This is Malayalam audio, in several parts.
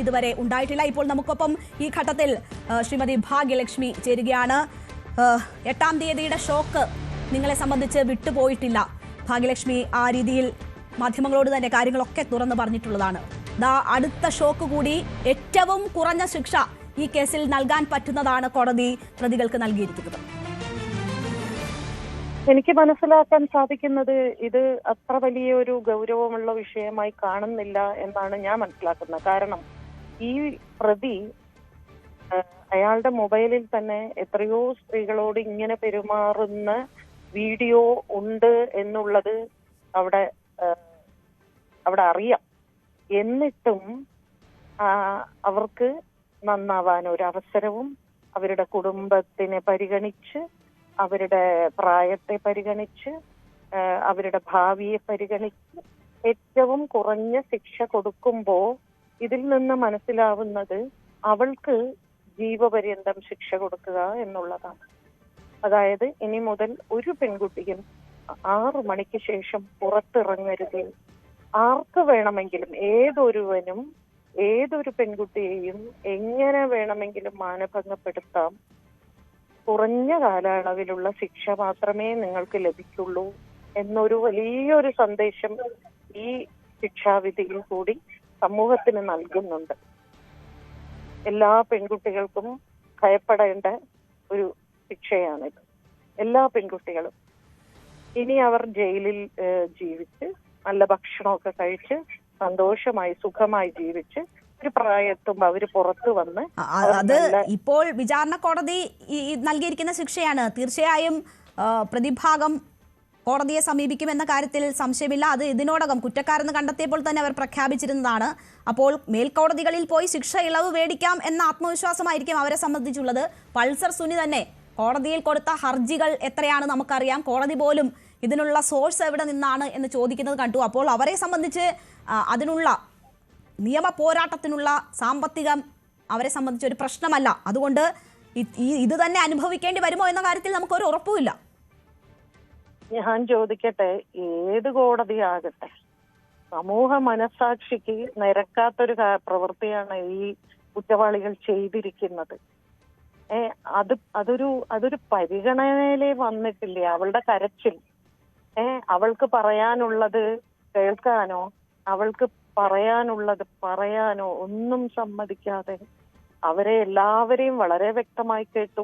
ഇതുവരെ ഉണ്ടായിട്ടില്ല. ഇപ്പോൾ നമുക്കൊപ്പം ഈ ഘട്ടത്തിൽ ശ്രീമതി ഭാഗ്യലക്ഷ്മി ചേരുകയാണ്. 8-ാം തീയതിയുടെ ഷോക്ക് നിങ്ങളെ സംബന്ധിച്ച് വിട്ടുപോയിട്ടില്ല. ഭാഗ്യലക്ഷ്മി ആ രീതിയിൽ മാധ്യമങ്ങളോട് തന്നെ കാര്യങ്ങളൊക്കെ തുറന്നു പറഞ്ഞിട്ടുള്ളതാണ്. അടുത്ത ഷോക്ക് കൂടി ഏറ്റവും കുറഞ്ഞ ശിക്ഷ ഈ കേസിൽ നൽകാൻ പറ്റുന്നതാണ് കോടതി പ്രതികൾക്ക് നൽകിയിരിക്കുന്നത്. എനിക്ക് മനസ്സിലാക്കാൻ സാധിക്കുന്നത് ഇത് അത്ര വലിയൊരു ഗൗരവമുള്ള വിഷയമായി കാണുന്നില്ല എന്നാണ് ഞാൻ മനസ്സിലാക്കുന്നത്. കാരണം ഈ പ്രതി അയാളുടെ മൊബൈലിൽ തന്നെ എത്രയോ സ്ത്രീകളോട് ഇങ്ങനെ പെരുമാറുന്ന വീഡിയോ ഉണ്ട് എന്നുള്ളത് അവിടെ അറിയാം. എന്നിട്ടും അവർക്ക് നന്നാവാൻ ഒരു അവസരവും അവരുടെ കുടുംബത്തിനെ പരിഗണിച്ച്, അവരുടെ പ്രായത്തെ പരിഗണിച്ച്, അവരുടെ ഭാവിയെ പരിഗണിച്ച് ഏറ്റവും കുറഞ്ഞ ശിക്ഷ കൊടുക്കുമ്പോൾ ഇതിൽ നിന്ന് മനസ്സിലാവുന്നത് അവൾക്ക് ജീവപര്യന്തം ശിക്ഷ കൊടുക്കുക എന്നുള്ളതാണ്. അതായത് ഇനി മുതൽ ഒരു പെൺകുട്ടിയും 6 മണിക്ക് ശേഷം പുറത്തിറങ്ങരുത്. ആർക്ക് വേണമെങ്കിലും, ഏതൊരുവനും ഏതൊരു പെൺകുട്ടിയെയും എങ്ങനെ വേണമെങ്കിലും മാനഭംഗപ്പെടുത്താം. കുറഞ്ഞ കാലയളവിലുള്ള ശിക്ഷ മാത്രമേ നിങ്ങൾക്ക് ലഭിക്കുള്ളൂ എന്നൊരു വലിയൊരു സന്ദേശം ഈ ശിക്ഷാവിധിയിൽ കൂടി സമൂഹത്തിന് നൽകുന്നുണ്ട്. എല്ലാ പെൺകുട്ടികൾക്കും ഭയപ്പെടേണ്ട ഒരു ശിക്ഷയാണിത്. എല്ലാ പെൺകുട്ടികളും ഇനി അവർ ജയിലിൽ ജീവിച്ച് നല്ല ഭക്ഷണമൊക്കെ കഴിച്ച് സന്തോഷമായി സുഖമായി ജീവിച്ച് ഒരു പ്രായത്തുമ്പോ അവര് പുറത്തു വന്ന് അത് ഇപ്പോൾ വിചാരണ കോടതി നൽകിയിരിക്കുന്ന ശിക്ഷയാണ്. തീർച്ചയായും പ്രതിഭാഗം കോടതിയെ സമീപിക്കുമെന്ന കാര്യത്തിൽ സംശയമില്ല. അത് ഇതിനോടകം കുറ്റക്കാരെന്ന് കണ്ടെത്തിയപ്പോൾ തന്നെ അവർ പ്രഖ്യാപിച്ചിരുന്നതാണ്. അപ്പോൾ മേൽക്കോടതികളിൽ പോയി ശിക്ഷ ഇളവ് മേടിക്കാം എന്ന ആത്മവിശ്വാസമായിരിക്കും അവരെ സംബന്ധിച്ചുള്ളത്. പൾസർ സുനി തന്നെ കോടതിയിൽ കൊടുത്ത ഹർജികൾ എത്രയാണ് നമുക്കറിയാം. കോടതി പോലും ഇതിനുള്ള സോഴ്സ് എവിടെ നിന്നാണ് എന്ന് ചോദിക്കുന്നത് കണ്ടു. അപ്പോൾ അവരെ സംബന്ധിച്ച് അതിനുള്ള നിയമ പോരാട്ടത്തിനുള്ള സാമ്പത്തികം അവരെ സംബന്ധിച്ച് ഒരു പ്രശ്നമല്ല. അതുകൊണ്ട് ഇത് തന്നെ അനുഭവിക്കേണ്ടി വരുമോ എന്ന കാര്യത്തിൽ നമുക്കൊരു ഉറപ്പുമില്ല. ഞാൻ ചോദിക്കട്ടെ, ഏത് കോടതിയാകട്ടെ, സമൂഹ മനസാക്ഷിക്ക് നിരക്കാത്തൊരു പ്രവൃത്തിയാണ് ഈ കുറ്റവാളികൾ ചെയ്തിരിക്കുന്നത്. അതൊരു പരിഗണനയിലേ വന്നിട്ടില്ലേ അവളുടെ കരച്ചിൽ? അവൾക്ക് പറയാനുള്ളത് കേൾക്കാനോ അവൾക്ക് പറയാനുള്ളത് പറയാനോ ഒന്നും സമ്മതിക്കാതെ അവരെ എല്ലാവരെയും വളരെ വ്യക്തമായി കേട്ടു.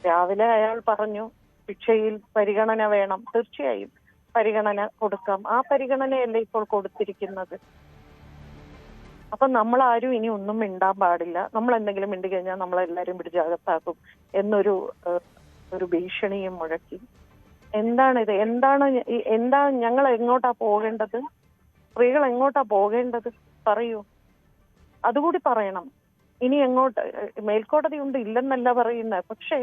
രാവിലെ അയാൾ പറഞ്ഞു ശിക്ഷയിൽ പരിഗണന വേണം. തീർച്ചയായും പരിഗണന കൊടുക്കാം. ആ പരിഗണനയല്ലേ ഇപ്പോൾ കൊടുത്തിരിക്കുന്നത്. അപ്പൊ നമ്മളാരും ഇനി ഒന്നും മിണ്ടാൻ പാടില്ല. നമ്മൾ എന്തെങ്കിലും മിണ്ടി കഴിഞ്ഞാൽ നമ്മളെല്ലാരും പിടിച്ചകത്താക്കും എന്നൊരു ഭീഷണിയും മുഴക്കി. എന്താണിത്? എന്താ ഞങ്ങൾ എങ്ങോട്ടാ പോകേണ്ടത്? സ്ത്രീകൾ എങ്ങോട്ടാ പോകേണ്ടത്? പറയൂ, അതുകൂടി പറയണം. ഇനി എങ്ങോട്ട്? മേൽക്കോടതി ഉണ്ട്, ഇല്ലെന്നല്ല പറയുന്നത്. പക്ഷേ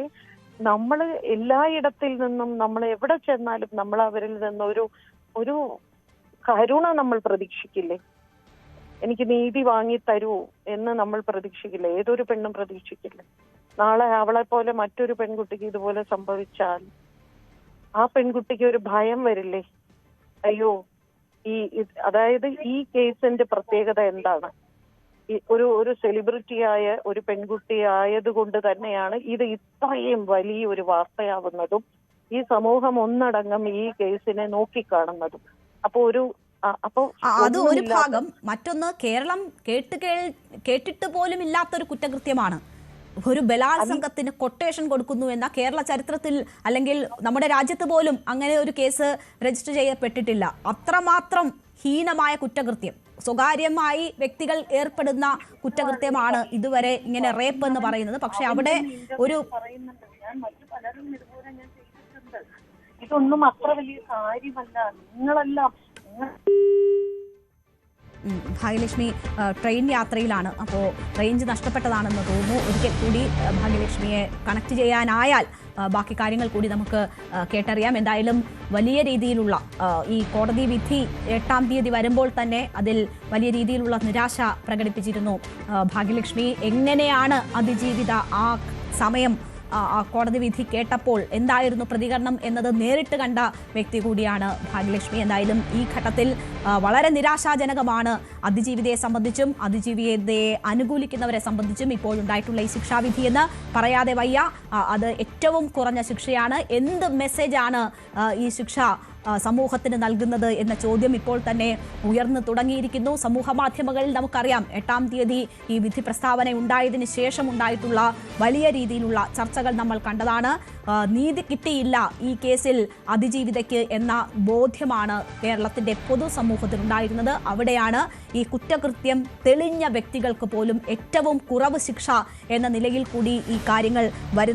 നമ്മൾ എല്ലായിടത്തിൽ നിന്നും നമ്മൾ എവിടെ ചെന്നാലും നമ്മൾ അവരിൽ നിന്ന് ഒരു കരുണ നമ്മൾ പ്രതീക്ഷിക്കില്ലേ? എനിക്ക് നീതി വാങ്ങി തരൂ എന്ന് നമ്മൾ പ്രതീക്ഷിക്കില്ലേ? ഏതൊരു പെണ്ണും പ്രതീക്ഷിക്കില്ലേ? നാളെ അവളെ പോലെ മറ്റൊരു പെൺകുട്ടിക്ക് ഇതുപോലെ സംഭവിച്ചാൽ ആ പെൺകുട്ടിക്ക് ഒരു ഭയം വരില്ലേ? അയ്യോ, അതായത് ഈ കേസിന്റെ പ്രത്യേകത എന്താണ്? ഒരു സെലിബ്രിറ്റിയായ ഒരു പെൺകുട്ടി ആയതുകൊണ്ട് തന്നെയാണ് ഇത് ഇത്രയും വലിയൊരു വാർത്തയാവുന്നതും ഈ സമൂഹം ഒന്നടങ്കം ഈ കേസിനെ നോക്കിക്കാണുന്നതും. അത് ഒരു ഭാഗം. മറ്റൊന്ന്, കേരളം കേട്ടിട്ട് പോലും ഇല്ലാത്തൊരു കുറ്റകൃത്യമാണ്. ഒരു ബലാത്സംഗത്തിന് കൊട്ടേഷൻ കൊടുക്കുന്നു എന്ന കേരള ചരിത്രത്തിൽ അല്ലെങ്കിൽ നമ്മുടെ രാജ്യത്ത് പോലും അങ്ങനെ ഒരു കേസ് രജിസ്റ്റർ ചെയ്യപ്പെട്ടിട്ടില്ല. അത്രമാത്രം ഹീനമായ കുറ്റകൃത്യം, സ്വകാര്യമായി വ്യക്തികൾ ഏർപ്പെടുന്ന കുറ്റകൃത്യമാണ് ഇതുവരെ ഇങ്ങനെ റേപ്പ് എന്ന് പറയുന്നത്. പക്ഷെ അവിടെ ഒരു ഇതൊന്നും അത്ര വലിയ കാര്യമല്ല. നിങ്ങളെല്ലാം ഭാഗ്യലക്ഷ്മി ട്രെയിൻ യാത്രയിലാണ്. അപ്പോൾ റേഞ്ച് നഷ്ടപ്പെട്ടതാണെന്ന് തോന്നുന്നു. ഒരിക്കൽ കൂടി ഭാഗ്യലക്ഷ്മിയെ കണക്ട് ചെയ്യാനായാൽ ബാക്കി കാര്യങ്ങൾ കൂടി നമുക്ക് കേട്ടറിയാം. എന്തായാലും വലിയ രീതിയിലുള്ള ഈ കോടതി വിധി 8-ാം തീയതി വരുമ്പോൾ തന്നെ അതിൽ വലിയ രീതിയിലുള്ള നിരാശ പ്രകടിപ്പിച്ചിരുന്നു ഭാഗ്യലക്ഷ്മി. എങ്ങനെയാണ് അതിജീവിത ആ സമയം കോടതി വിധി കേട്ടപ്പോൾ എന്തായിരുന്നു പ്രതികരണം എന്നത് നേരിട്ട് കണ്ട വ്യക്തി കൂടിയാണ് ഭാഗ്യലക്ഷ്മി. എന്തായാലും ഈ ഘട്ടത്തിൽ വളരെ നിരാശാജനകമാണ് അതിജീവിതയെ സംബന്ധിച്ചും അതിജീവിതയെ അനുകൂലിക്കുന്നവരെ സംബന്ധിച്ചും ഇപ്പോഴുണ്ടായിട്ടുള്ള ഈ ശിക്ഷാവിധി എന്ന് പറയാതെ വയ്യ. അത് ഏറ്റവും കുറഞ്ഞ ശിക്ഷയാണ്. എന്ത് മെസ്സേജാണ് ഈ ശിക്ഷ സമൂഹത്തിന് നൽകുന്നത് എന്ന ചോദ്യം ഇപ്പോൾ തന്നെ ഉയർന്നു തുടങ്ങിയിരിക്കുന്നു. സമൂഹ മാധ്യമങ്ങളിൽ നമുക്കറിയാം 8-ാം തീയതി ഈ വിധി പ്രസ്താവന ഉണ്ടായതിന് ശേഷം ഉണ്ടായിട്ടുള്ള വലിയ രീതിയിലുള്ള ചർച്ചകൾ നമ്മൾ കണ്ടതാണ്. നീതി കിട്ടിയില്ല ഈ കേസിൽ അതിജീവിതയ്ക്ക് എന്ന ബോധ്യമാണ് കേരളത്തിന്റെ പൊതുസമൂഹത്തിനുണ്ടായിരുന്നത്. അവിടെയാണ് ഈ കുറ്റകൃത്യം തെളിഞ്ഞ വ്യക്തികൾക്ക് പോലും ഏറ്റവും കുറവ് ശിക്ഷ എന്ന നിലയിൽ കൂടി ഈ കാര്യങ്ങൾ വരുന്നത്.